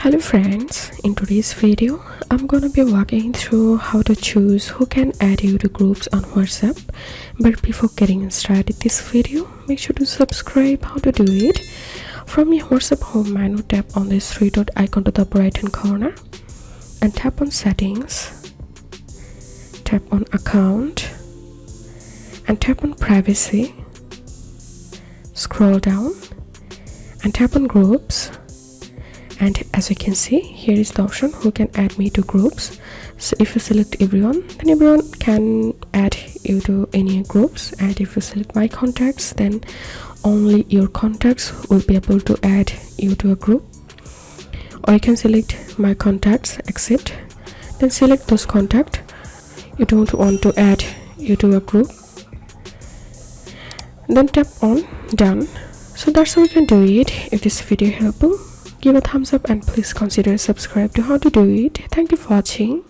Hello friends, in today's video I'm gonna be walking through how to choose who can add you to groups on WhatsApp. But before getting started this video, make sure to subscribe. How to do it: from your WhatsApp home menu, tap on this three dot icon to the upper right hand corner and tap on settings, tap on account and tap on privacy. Scroll down and tap on groups. And as you can see, here is the option who can add me to groups. So if you select everyone, then everyone can add you to any groups, and if you select my contacts, then only your contacts will be able to add you to a group. Or you can select my contacts accept, then select those contacts you don't want to add you to a group, then tap on done. So that's how you can do it. If this video helpful, give a thumbs up and please consider subscribe to how to do it. Thank you for watching.